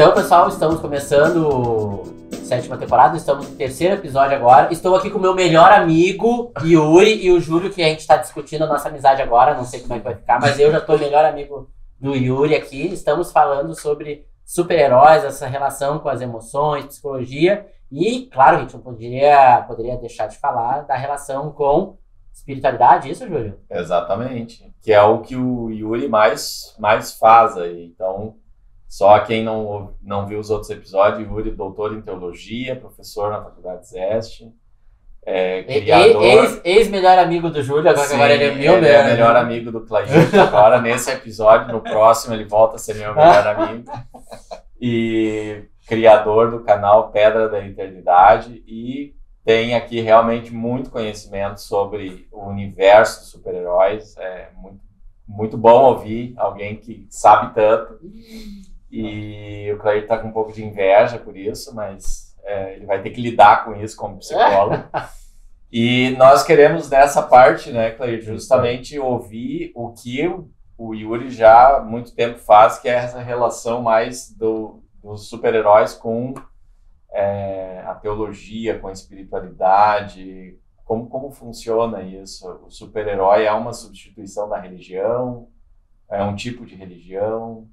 Então, pessoal, estamos começando a 7ª temporada, estamos no 3º episódio agora. Estou aqui com o meu melhor amigo, Yuri, e o Júlio, que a gente está discutindo a nossa amizade agora, não sei como é que vai ficar, mas eu já estou melhor amigo do Yuri aqui. Estamos falando sobre super-heróis, essa relação com as emoções, psicologia, e, claro, a gente não poderia deixar de falar da relação com espiritualidade, isso, Júlio? Exatamente, que é o que o Yuri mais faz aí. Então, só quem não viu os outros episódios, Yuri, doutor em teologia, professor na Faculdade Zeste, criador... Ex-melhor amigo do Júlio, agora, Sim, agora ele é meu ele é melhor amigo do Clailton agora, nesse episódio, no próximo ele volta a ser meu melhor amigo. E criador do canal Pedra da Eternidade, e tem aqui realmente muito conhecimento sobre o universo dos super-heróis. É muito bom ouvir alguém que sabe tanto. E o Clair está com um pouco de inveja por isso, mas ele vai ter que lidar com isso como psicólogo. E nós queremos nessa parte, né, Clair, justamente ouvir o que o Yuri já há muito tempo faz, que é essa relação mais dos super-heróis com a teologia, com a espiritualidade. Como funciona isso? O super-herói é uma substituição da religião? É um tipo de religião?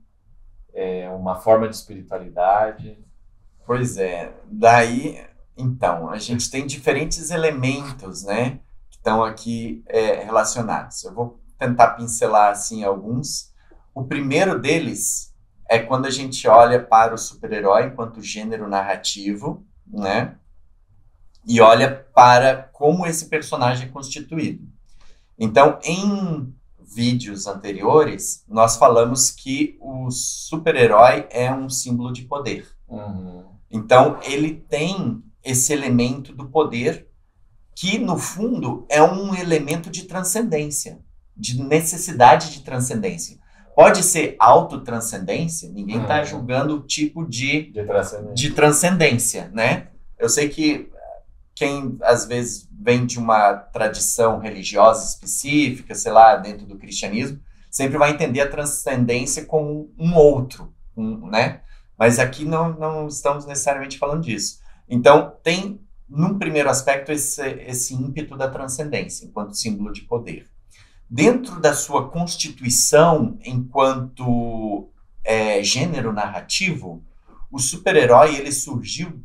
É uma forma de espiritualidade? Pois é, daí, então, a gente tem diferentes elementos, né, que estão aqui relacionados. Eu vou tentar pincelar, assim, alguns. O primeiro deles é quando a gente olha para o super-herói enquanto gênero narrativo, né, e olha para como esse personagem é constituído. Então, em vídeos anteriores, nós falamos que o super-herói é um símbolo de poder. Uhum. Então, ele tem esse elemento do poder que, no fundo, é um elemento de transcendência, de necessidade de transcendência. Pode ser autotranscendência, ninguém está julgando o tipo de transcendência, né? Eu sei que quem, às vezes, vem de uma tradição religiosa específica, sei lá, dentro do cristianismo, sempre vai entender a transcendência como um outro, né? Mas aqui não estamos necessariamente falando disso. Então, tem, num primeiro aspecto, esse ímpeto da transcendência, enquanto símbolo de poder. Dentro da sua constituição enquanto gênero narrativo, o super-herói ele surgiu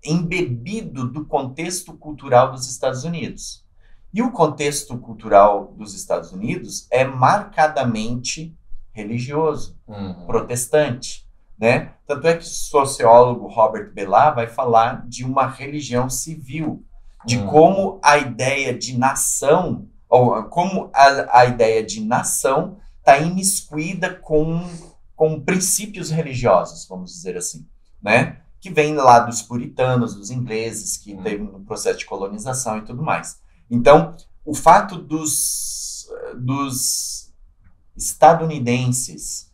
embebido do contexto cultural dos Estados Unidos. E o contexto cultural dos Estados Unidos é marcadamente religioso, protestante, né? Tanto é que o sociólogo Robert Bellah vai falar de uma religião civil, de como a ideia de nação, ou como a ideia de nação está imiscuída com princípios religiosos, vamos dizer assim, né? Que vem lá dos puritanos, dos ingleses, que teve no processo de colonização e tudo mais. Então, o fato dos estadunidenses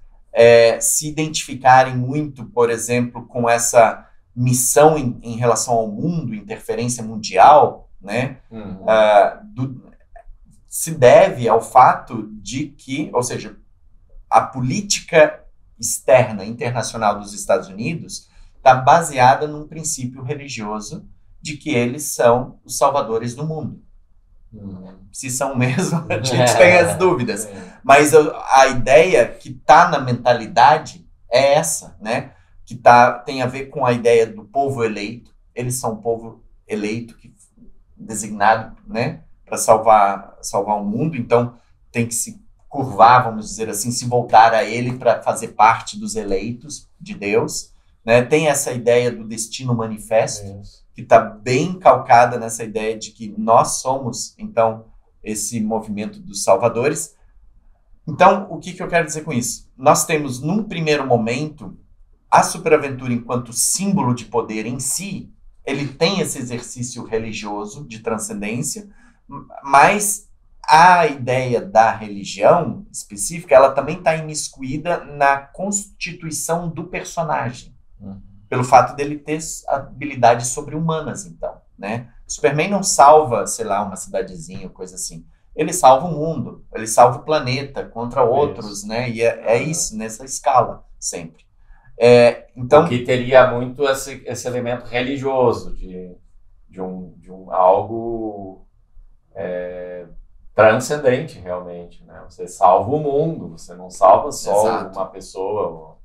se identificarem muito, por exemplo, com essa missão em relação ao mundo, interferência mundial, né, se deve ao fato de que, ou seja, a política externa internacional dos Estados Unidos está baseada num princípio religioso de que eles são os salvadores do mundo. Se são mesmo, a gente tem as dúvidas. Mas a ideia que está na mentalidade é essa, né? Que tem a ver com a ideia do povo eleito. Eles são um povo eleito, designado, né, para salvar o mundo. Então, tem que se curvar, vamos dizer assim, se voltar a ele para fazer parte dos eleitos de Deus. Né? Tem essa ideia do destino manifesto, que está bem calcada nessa ideia de que nós somos, então, esse movimento dos salvadores. Então, o que eu quero dizer com isso? Nós temos, num primeiro momento, a superaventura enquanto símbolo de poder em si, ele tem esse exercício religioso de transcendência, mas a ideia da religião específica, ela também está imiscuída na constituição do personagem. Pelo fato dele ter habilidades sobre-humanas, então, né? Superman não salva, sei lá, uma cidadezinha, coisa assim. Ele salva o mundo, ele salva o planeta contra outros, né? E é isso, nessa escala, sempre. Então, que teria muito esse elemento religioso de um algo transcendente, realmente, né? Você salva o mundo, você não salva só Exato. uma pessoa.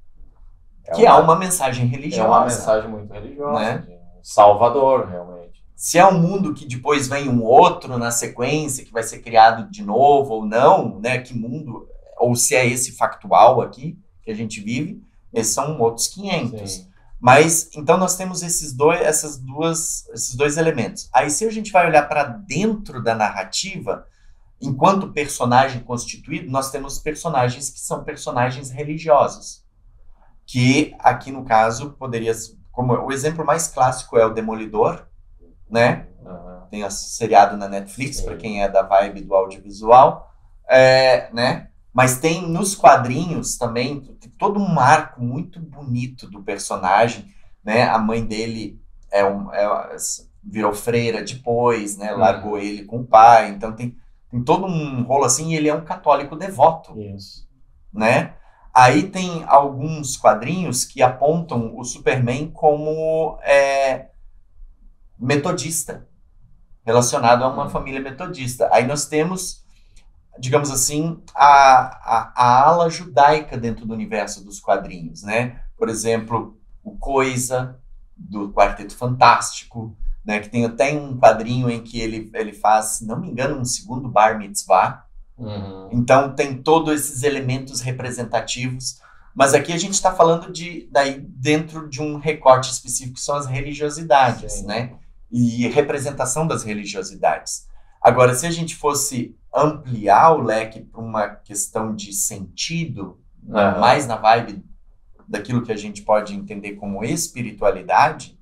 que é uma mensagem religiosa. É uma mensagem muito religiosa, né? de um salvador, realmente. Se é um mundo que depois vem um outro na sequência, que vai ser criado de novo ou não, né? Que mundo, ou se é esse factual aqui que a gente vive, esses são outros 500. Sim. Mas, então nós temos esses dois elementos. Aí se a gente vai olhar para dentro da narrativa, enquanto personagem constituído, nós temos personagens que são personagens religiosos. Que aqui no caso poderia, como o exemplo mais clássico é o Demolidor, né? Tem o seriado na Netflix, para quem é da vibe do audiovisual, né? Mas tem nos quadrinhos também, tem todo um arco muito bonito do personagem, né? A mãe dele virou freira depois, né? Largou ele com o pai, então tem todo um rolo assim, e ele é um católico devoto. Isso. Né? Aí tem alguns quadrinhos que apontam o Superman como metodista, relacionado a uma família metodista. Aí nós temos, digamos assim, a ala judaica dentro do universo dos quadrinhos, né? Por exemplo, o Coisa, do Quarteto Fantástico, né? Que tem até um quadrinho em que ele faz, se não me engano, um segundo bar mitzvah. Então tem todos esses elementos representativos, mas aqui a gente está falando daí dentro de um recorte específico, que são as religiosidades, Sim. né? E representação das religiosidades. Agora, se a gente fosse ampliar o leque para uma questão de sentido, mais na vibe daquilo que a gente pode entender como espiritualidade,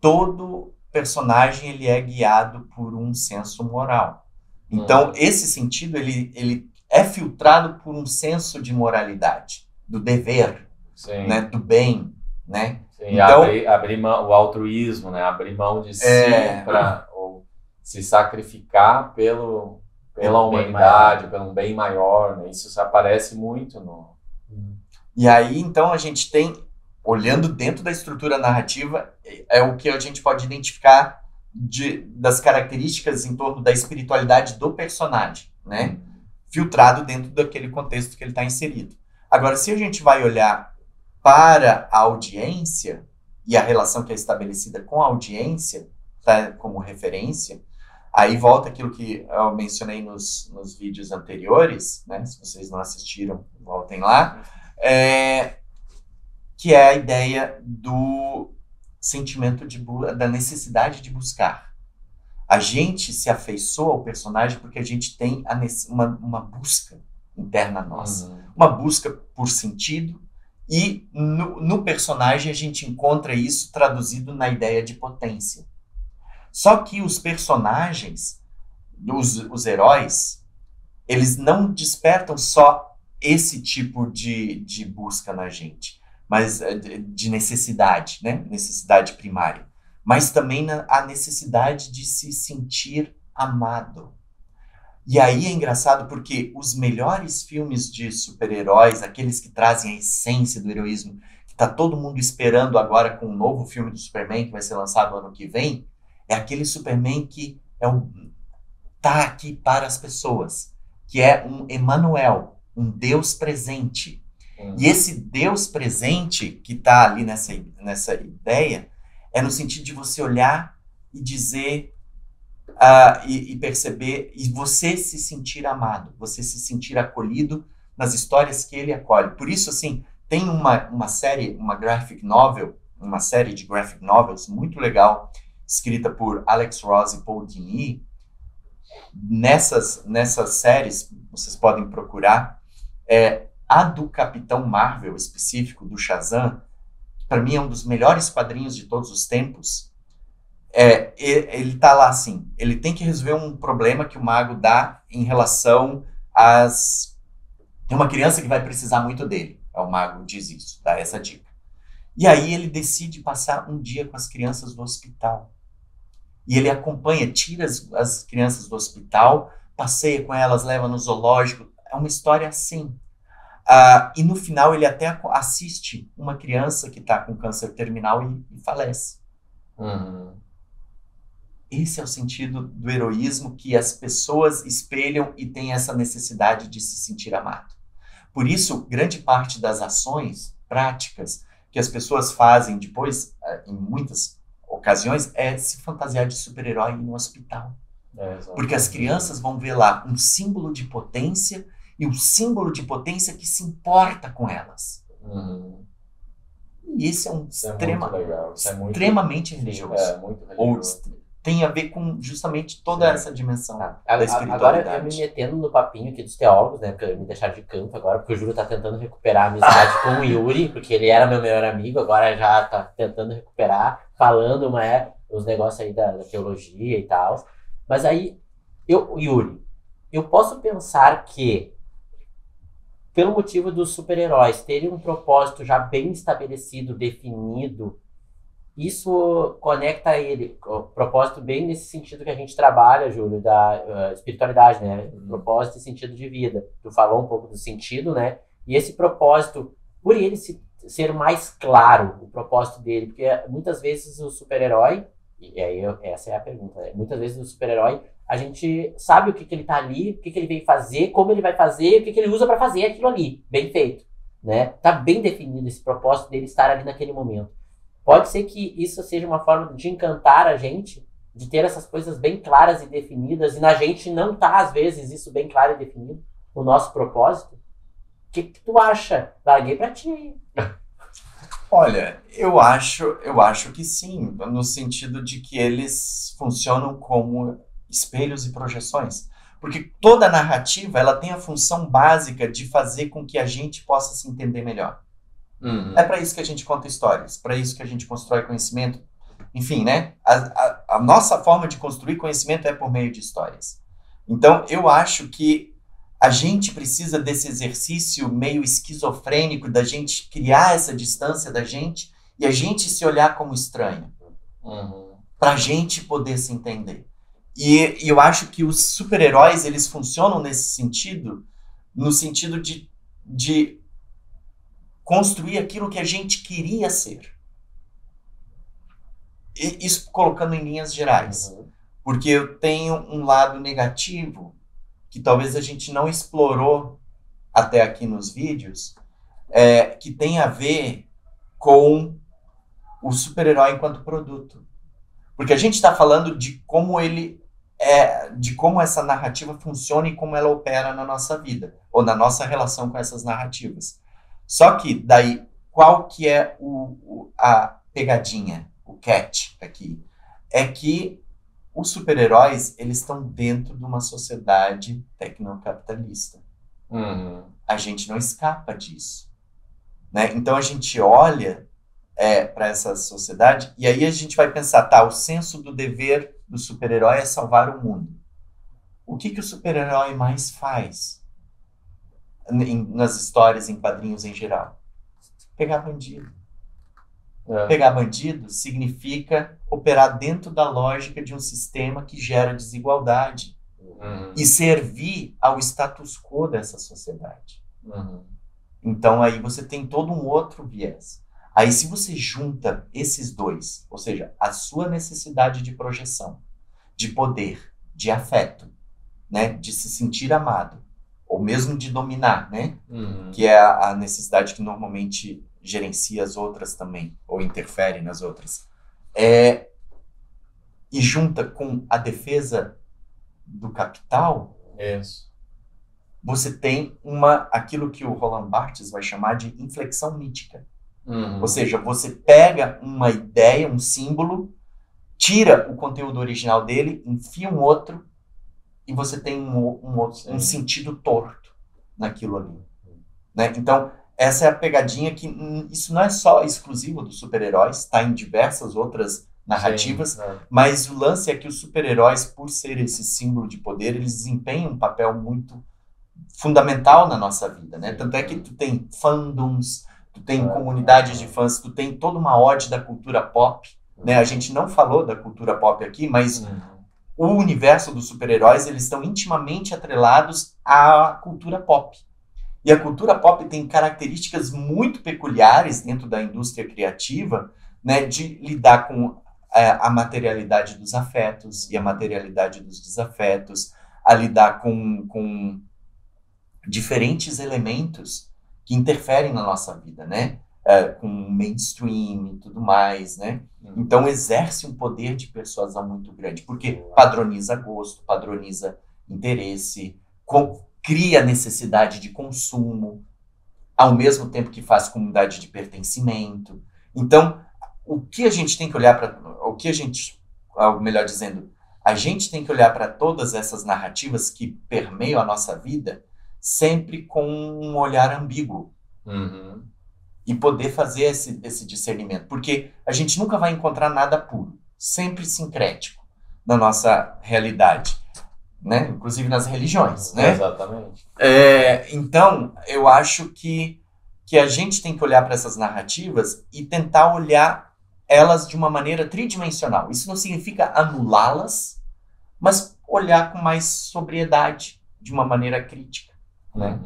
todo personagem ele é guiado por um senso moral. Então, esse sentido, ele é filtrado por um senso de moralidade, do dever, né, do bem, né? Sim, então, abrir mão, o altruísmo, né? Abrir mão de si para se sacrificar pela humanidade, pelo bem maior, né? Isso aparece muito no... E aí, então, a gente tem, olhando dentro da estrutura narrativa, é o que a gente pode identificar das características em torno da espiritualidade do personagem, né? Filtrado dentro daquele contexto que ele está inserido. Agora, se a gente vai olhar para a audiência e a relação que é estabelecida com a audiência, tá, como referência, aí volta aquilo que eu mencionei nos vídeos anteriores, né? Se vocês não assistiram, voltem lá, que é a ideia do sentimento da necessidade de buscar. A gente se afeiçoa ao personagem porque a gente tem uma busca interna nossa. Uma busca por sentido, e no personagem a gente encontra isso traduzido na ideia de potência. Só que os personagens, os heróis, eles não despertam só esse tipo de busca na gente, mas de necessidade, né? Necessidade primária, mas também a necessidade de se sentir amado. E aí é engraçado porque os melhores filmes de super-heróis, aqueles que trazem a essência do heroísmo, que está todo mundo esperando agora com um novo filme do Superman que vai ser lançado ano que vem, é aquele Superman que tá aqui para as pessoas, que é um Emmanuel, um Deus presente. E esse Deus presente que está ali nessa ideia é no sentido de você olhar e dizer e perceber, e você se sentir amado, você se sentir acolhido nas histórias que ele acolhe. Por isso, assim, tem uma série, uma série de graphic novels muito legal, escrita por Alex Ross e Paul Dini. Nessas séries, vocês podem procurar, a do Capitão Marvel, específico, do Shazam, para mim é um dos melhores quadrinhos de todos os tempos. Ele tá lá assim, ele tem que resolver um problema que o mago dá em relação tem uma criança que vai precisar muito dele, o mago diz isso, dá essa dica. E aí ele decide passar um dia com as crianças do hospital. E ele acompanha, tira as crianças do hospital, passeia com elas, leva no zoológico. É uma história assim. E no final ele até assiste uma criança que está com câncer terminal e falece. Esse é o sentido do heroísmo que as pessoas espelham e têm essa necessidade de se sentir amado. Por isso, grande parte das ações práticas que as pessoas fazem depois, em muitas ocasiões, é se fantasiar de super-herói no hospital. Porque as crianças vão ver lá um símbolo de potência e um símbolo de potência que se importa com elas. E esse é extremamente religioso. Muito religioso. Tem a ver com justamente toda essa dimensão da espiritualidade. Agora eu me metendo no papinho aqui dos teólogos, né? Porque me deixaram de canto agora, porque o Júlio tá tentando recuperar a amizade com o Yuri, porque ele era meu melhor amigo, agora já tá tentando recuperar, falando os negócios aí da teologia e tal. Mas aí, Yuri, eu posso pensar que, pelo motivo dos super-heróis terem um propósito já bem estabelecido, definido, isso conecta ele, o propósito bem nesse sentido que a gente trabalha, Júlio, da espiritualidade, né? Propósito e sentido de vida. Tu falou um pouco do sentido, né? E esse propósito, por ele ser mais claro, o propósito dele, porque muitas vezes o super-herói, e aí essa é a pergunta, né? Muitas vezes o super-herói, a gente sabe o que ele tá ali, o que ele veio fazer, como ele vai fazer, o que ele usa para fazer aquilo ali, bem feito, né? Tá bem definido esse propósito dele estar ali naquele momento. Pode ser que isso seja uma forma de encantar a gente, de ter essas coisas bem claras e definidas, e na gente não tá, às vezes, isso bem claro e definido, o nosso propósito. O que tu acha? Larguei pra ti. Olha, eu acho que sim, no sentido de que eles funcionam como espelhos e projeções. Porque toda narrativa, ela tem a função básica de fazer com que a gente possa se entender melhor. É para isso que a gente conta histórias, para isso que a gente constrói conhecimento. Enfim, né? A nossa forma de construir conhecimento é por meio de histórias. Então, eu acho que a gente precisa desse exercício meio esquizofrênico da gente criar essa distância da gente e a gente se olhar como estranho. Para a gente poder se entender. E eu acho que os super-heróis, eles funcionam nesse sentido, no sentido de construir aquilo que a gente queria ser. E isso colocando em linhas gerais. Porque eu tenho um lado negativo que talvez a gente não explorou até aqui nos vídeos, que tem a ver com o super-herói enquanto produto. Porque a gente está falando de como de como essa narrativa funciona e como ela opera na nossa vida, ou na nossa relação com essas narrativas. Só que, daí, qual que é a pegadinha, o catch aqui? É que os super-heróis, eles estão dentro de uma sociedade tecnocapitalista. A gente não escapa disso. Né? Então, a gente olha para essa sociedade e aí a gente vai pensar, tá, o senso do dever do super-herói é salvar o mundo. O que o super-herói mais faz? Nas histórias, em quadrinhos em geral. Pegar bandido. Pegar bandido significa operar dentro da lógica de um sistema que gera desigualdade e servir ao status quo dessa sociedade. Então aí você tem todo um outro viés. Aí se você junta esses dois, ou seja, a sua necessidade de projeção, de poder, de afeto, né, de se sentir amado, ou mesmo de dominar, né? Que é a necessidade que normalmente gerencia as outras também, ou interfere nas outras. E junta com a defesa do capital, você tem aquilo que o Roland Barthes vai chamar de inflexão mítica. Ou seja, você pega uma ideia, um símbolo, tira o conteúdo original dele, enfia um outro, e você tem um sentido torto naquilo ali. Né? Então, essa é a pegadinha que isso não é só exclusivo dos super-heróis, está em diversas outras narrativas, mas o lance é que os super-heróis, por ser esse símbolo de poder, eles desempenham um papel muito fundamental na nossa vida. Né? Tanto é que tu tem fandoms, tu tem comunidades de fãs, tu tem toda uma ode da cultura pop. Né? A gente não falou da cultura pop aqui, mas o universo dos super-heróis, eles estão intimamente atrelados à cultura pop. E a cultura pop tem características muito peculiares dentro da indústria criativa, né, de lidar com a materialidade dos afetos e a materialidade dos desafetos, a lidar com diferentes elementos que interferem na nossa vida, né? Com mainstream e tudo mais, né? Então exerce um poder de persuasão muito grande, porque padroniza gosto, padroniza interesse, cria necessidade de consumo, ao mesmo tempo que faz comunidade de pertencimento. Então, o que a gente tem que olhar para... melhor dizendo, a gente tem que olhar para todas essas narrativas que permeiam a nossa vida sempre com um olhar ambíguo. Uhum. E poder fazer esse discernimento. Porque a gente nunca vai encontrar nada puro. Sempre sincrético na nossa realidade. Né? Inclusive nas religiões. Né? Exatamente. Então, eu acho que a gente tem que olhar para essas narrativas e tentar olhar elas de uma maneira tridimensional. Isso não significa anulá-las, mas olhar com mais sobriedade, de uma maneira crítica. Né?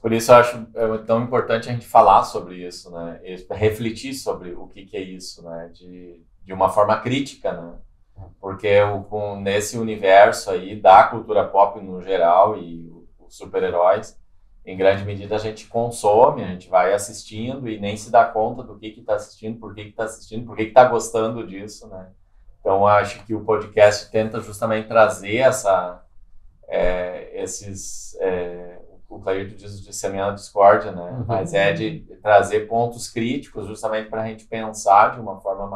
Por isso eu acho tão importante a gente falar sobre isso, né? E refletir sobre o que é isso, né? De uma forma crítica, né? Porque nesse universo aí da cultura pop no geral e os super-heróis, em grande medida a gente consome, a gente vai assistindo e nem se dá conta do que está assistindo, por que está assistindo, por que está gostando disso, né? Então acho que o podcast tenta justamente trazer o Clairton diz de semear a discórdia, né? Uhum. Mas de trazer pontos críticos justamente para a gente pensar de uma forma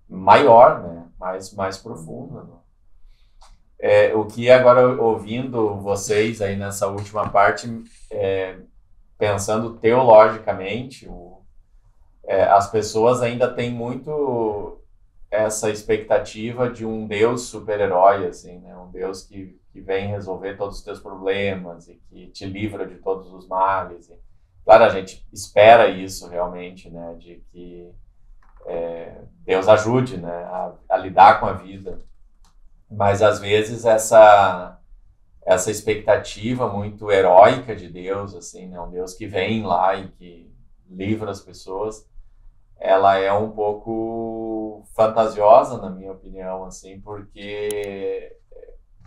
maior, né? Mais profunda. Né? O que agora, ouvindo vocês aí nessa última parte, pensando teologicamente, as pessoas ainda têm muito essa expectativa de um Deus super-herói, assim, né? Um Deus que vem resolver todos os teus problemas e que te livra de todos os males. E, claro, a gente espera isso realmente, né? De que Deus ajude, né? A lidar com a vida. Mas, às vezes, essa expectativa muito heróica de Deus, assim, né? Um Deus que vem lá e que livra as pessoas, ela é um pouco fantasiosa, na minha opinião, assim, porque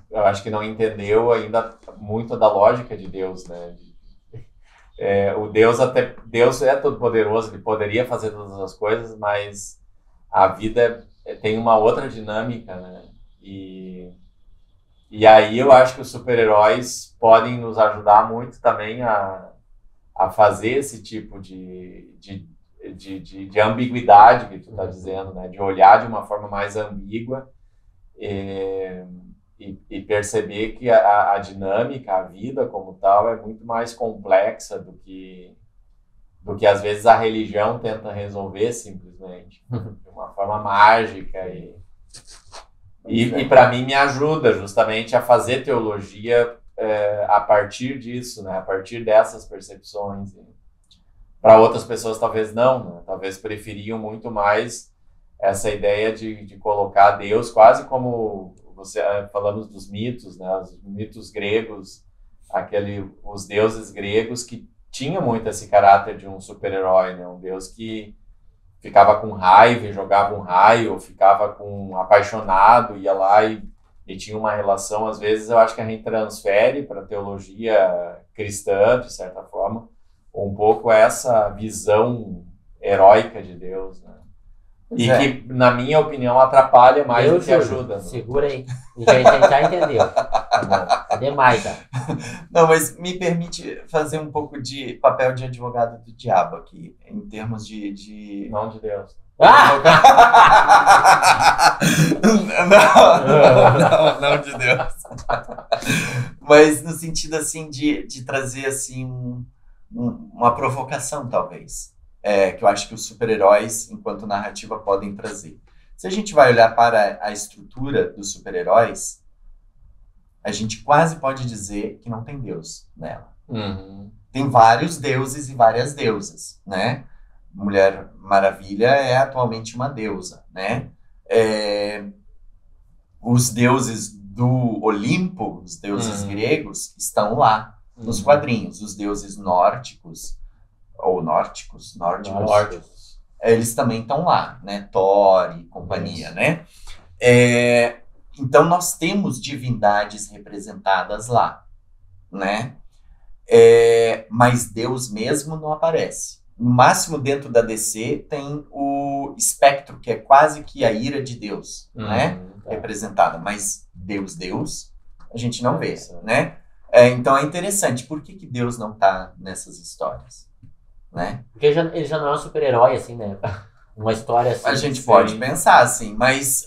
eu acho que não entendeu ainda muito da lógica de Deus, né? Deus é todo poderoso, ele poderia fazer todas as coisas, mas a vida tem uma outra dinâmica, né? E aí eu acho que os super-heróis podem nos ajudar muito também a fazer esse tipo de ambiguidade que tu está dizendo, né? De olhar de uma forma mais ambígua e perceber que a dinâmica, a vida como tal, é muito mais complexa do que às vezes a religião tenta resolver simplesmente, de uma forma mágica. E para mim me ajuda justamente a fazer teologia a partir disso, né? A partir dessas percepções. Para outras pessoas talvez não, né? Talvez preferiam muito mais essa ideia de colocar Deus quase como falamos dos mitos, né? Os mitos gregos, os deuses gregos que tinham muito esse caráter de um super-herói, né? Um Deus que ficava com raiva e jogava um raio, ou ficava apaixonado, ia lá e tinha uma relação. Às vezes eu acho que a gente transfere para a teologia cristã, de certa forma, um pouco essa visão heróica de Deus, né? Que, na minha opinião, atrapalha mais do que ajuda. Né? Segura aí. A gente já entendeu. Tá demais, tá? Não, mas me permite fazer um pouco de papel de advogado do diabo aqui, em termos de... Não de Deus. Não de Deus. Mas no sentido, assim, de trazer, assim, uma provocação, talvez. Que eu acho que os super-heróis, enquanto narrativa, podem trazer. Se a gente vai olhar para a estrutura dos super-heróis, a gente quase pode dizer que não tem Deus nela. Uhum. Tem vários deuses e várias deusas, né? Mulher Maravilha é atualmente uma deusa, né? Os deuses do Olimpo, os deuses gregos, estão lá. nos quadrinhos. Os deuses nórdicos, ou nórdicos, eles também estão lá, né? Thor e companhia, né? Então, nós temos divindades representadas lá, né? Mas Deus mesmo não aparece. No máximo, dentro da DC, tem o espectro, que é quase que a ira de Deus, né? Representada. Mas Deus, a gente não vê, né? Então, é interessante. Por que Deus não está nessas histórias? Né? Porque ele já não é um super-herói, assim, né? Uma história assim. A gente pode pensar assim, mas...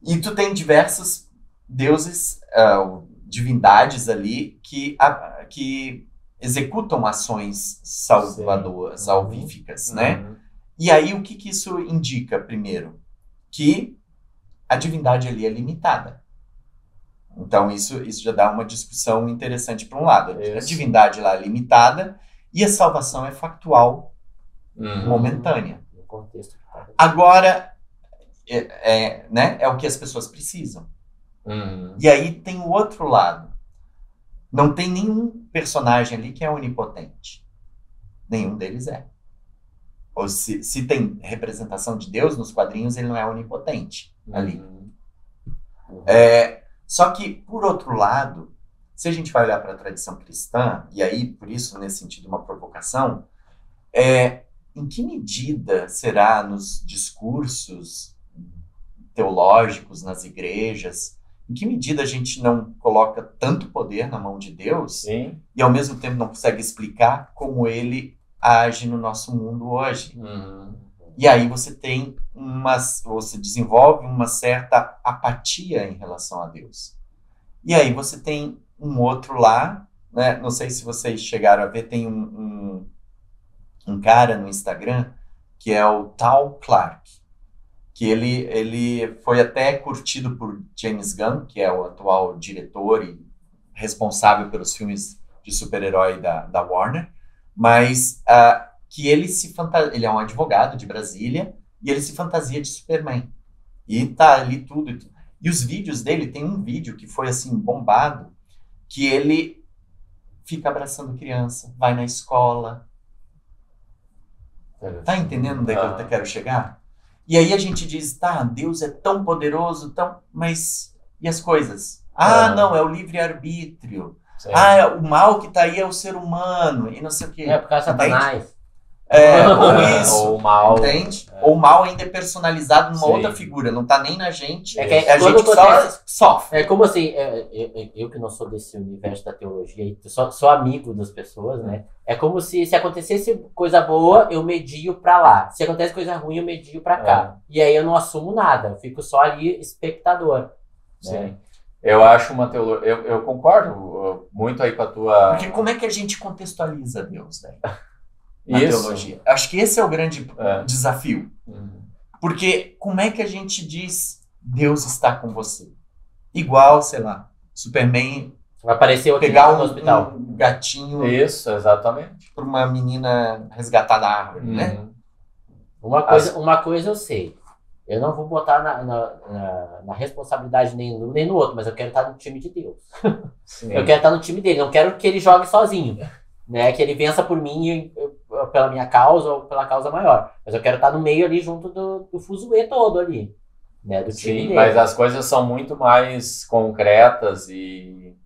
E tu tem diversos deuses, divindades ali, que executam ações salvíficas, né? E aí, o que isso indica, primeiro? Que a divindade ali é limitada. Então, isso já dá uma discussão interessante para um lado. A divindade lá é limitada e a salvação é factual, momentânea. No contexto. Agora, né, é o que as pessoas precisam. E aí tem o outro lado. Não tem nenhum personagem ali que é onipotente. Nenhum deles é. Ou se tem representação de Deus nos quadrinhos, ele não é onipotente ali. Só que, por outro lado, se a gente vai olhar para a tradição cristã, e aí, por isso, nesse sentido, uma provocação, em que medida será nos discursos teológicos, nas igrejas, em que medida a gente não coloca tanto poder na mão de Deus e, ao mesmo tempo, não consegue explicar como ele age no nosso mundo hoje? E aí você desenvolve uma certa apatia em relação a Deus. E aí você tem um outro lá, né? Não sei se vocês chegaram a ver, tem um cara no Instagram que é o Tal Clark, que ele foi até curtido por James Gunn, que é o atual diretor e responsável pelos filmes de super-herói da Warner, mas que ele é um advogado de Brasília e ele se fantasia de Superman. E tá ali tudo. E os vídeos dele, tem um vídeo que foi assim bombado, que ele fica abraçando criança, vai na escola. Tá entendendo onde é que eu quero chegar? E aí a gente diz, tá, Deus é tão poderoso, mas e as coisas? Não, é o livre-arbítrio. O mal que tá aí é o ser humano, e não sei o quê. Por causa de Satanás. Ou isso, ou o mal, entende? Ou o mal ainda é personalizado numa outra figura, não tá nem na gente, a gente só sofre. É como assim, eu que não sou desse universo da teologia, sou amigo das pessoas, né? É como se acontecesse coisa boa, eu medio pra lá. Se acontece coisa ruim, eu medio pra cá. E aí eu não assumo nada, eu fico só ali espectador. Sim. Né? Eu acho uma teologia... Eu concordo muito aí com a tua... Porque como é que a gente contextualiza Deus, né? Na teologia. Acho que esse é o grande desafio. Porque como é que a gente diz Deus está com você? Igual, sei lá, Superman vai aparecer pegar no hospital. Um gatinho. Isso, exatamente. Para uma menina resgatar da árvore, né? Uma coisa eu sei. Eu não vou botar na responsabilidade nem no outro, mas eu quero estar no time de Deus. Eu quero estar no time dele, não quero que ele jogue sozinho. Né? Que ele vença por mim, pela minha causa ou pela causa maior. Mas eu quero estar no meio ali, junto do fuzuê todo ali. Né? Do time dele. Mas as coisas são muito mais concretas e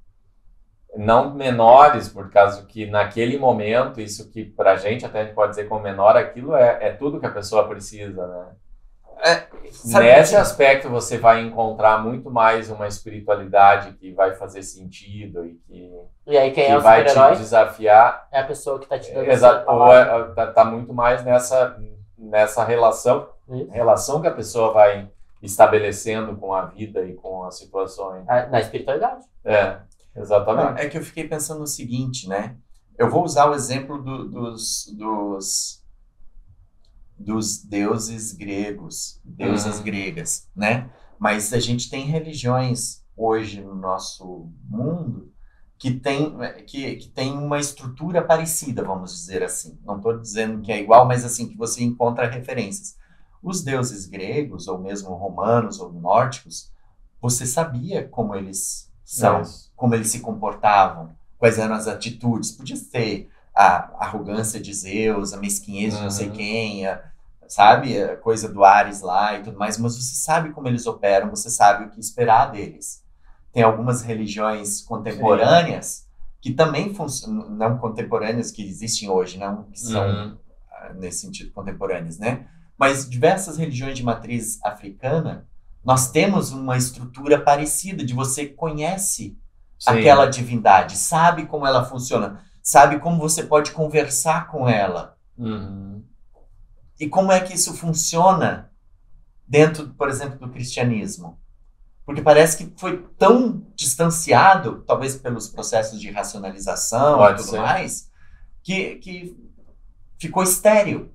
não menores, por causa que naquele momento, isso que pra gente até a gente pode dizer como menor, aquilo é tudo que a pessoa precisa, né? Nesse aspecto você vai encontrar muito mais uma espiritualidade que vai fazer sentido e aí quem que é o vai te super-herói? desafiar. É a pessoa que tá te dando Exato, tá muito mais nessa relação que a pessoa vai estabelecendo com a vida e com as situações. Na espiritualidade. Exatamente. É que eu fiquei pensando no seguinte, né? Eu vou usar o exemplo dos deuses gregos, deusas gregas, né? Mas a gente tem religiões hoje no nosso mundo que tem uma estrutura parecida, vamos dizer assim. Não estou dizendo que é igual, mas assim, que você encontra referências. Os deuses gregos, ou mesmo romanos ou nórdicos, você sabia como eles são, como eles se comportavam, quais eram as atitudes. Podia ser a arrogância de Zeus, a mesquinhez de não sei quem, sabe? A coisa do Ares lá e tudo mais, mas você sabe como eles operam, você sabe o que esperar deles. Tem algumas religiões contemporâneas que também funcionam, não contemporâneas que existem hoje, não que são, nesse sentido, contemporâneas, né? Mas diversas religiões de matriz africana, nós temos uma estrutura parecida, de você conhece aquela divindade, sabe como ela funciona, sabe como você pode conversar com ela. E como é que isso funciona dentro, por exemplo, do cristianismo? Porque parece que foi tão distanciado, talvez pelos processos de racionalização e tudo mais, que ficou estéril.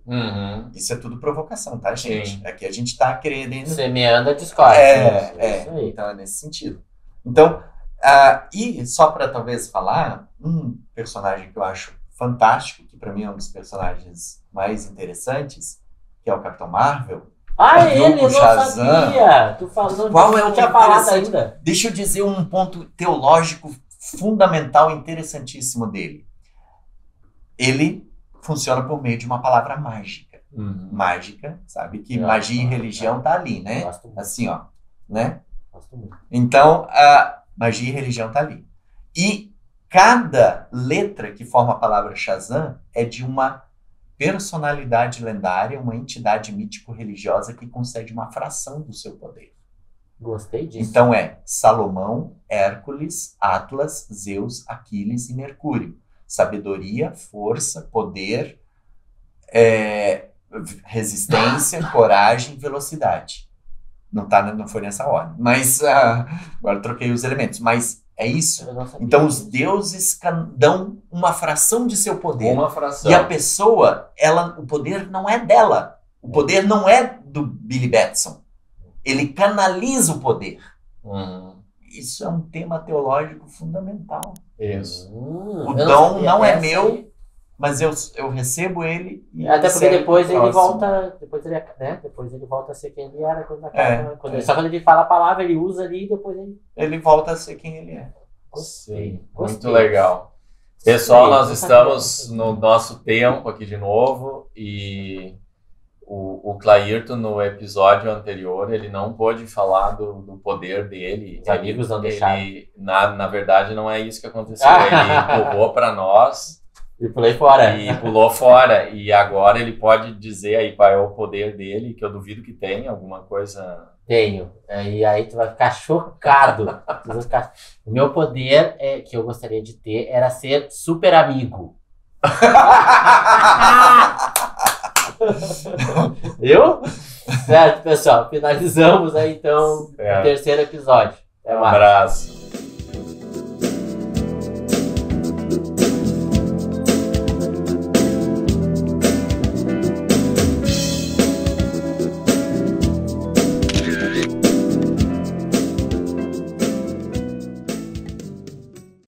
Isso é tudo provocação, tá, gente? Aqui a gente tá querendo... Semeando a discórdia. Então é nesse sentido. Então, e só para talvez falar, um personagem que eu acho fantástico, que para mim é um dos personagens mais interessantes, que é o Capitão Marvel. Ele não sabia! Tu falou, qual é o que tinha falado ainda? Deixa eu dizer um ponto teológico fundamental, interessantíssimo dele. Ele funciona por meio de uma palavra mágica. Mágica, sabe? Que magia e religião tá ali, né? Assim, ó. Né? Então, magia e religião tá ali. E cada letra que forma a palavra Shazam é de uma personalidade lendária, uma entidade mítico-religiosa que concede uma fração do seu poder. Gostei disso. Então é Salomão, Hércules, Atlas, Zeus, Aquiles e Mercúrio. Sabedoria, força, poder, resistência, coragem, velocidade. Não foi nessa ordem. Mas agora troquei os elementos. Mas é isso. Então os deuses dão uma fração de seu poder. Uma fração. E a pessoa, o poder não é dela. O poder não é do Billy Batson. Ele canaliza o poder. Isso é um tema teológico fundamental. Isso. O dom não é meu, mas eu recebo ele. E até porque depois ele volta. Depois ele volta a ser quem ele era quando acaba. Só quando ele fala a palavra, ele usa ali e depois ele volta a ser quem ele é. Sim, muito legal. Pessoal, nós estamos no nosso tempo aqui de novo e o Clairton, no episódio anterior, ele não pôde falar do poder dele. Os amigos não deixaram. Na verdade, não é isso que aconteceu. Ele empurrou para nós. E pulei fora. E pulou fora. E agora ele pode dizer aí qual é o poder dele, que eu duvido que tenha alguma coisa... Tenho. E aí tu vai ficar chocado. O meu poder, que eu gostaria de ter, era ser super amigo. Viu? Certo, pessoal. Finalizamos aí, então, o terceiro episódio. Até mais. Um abraço.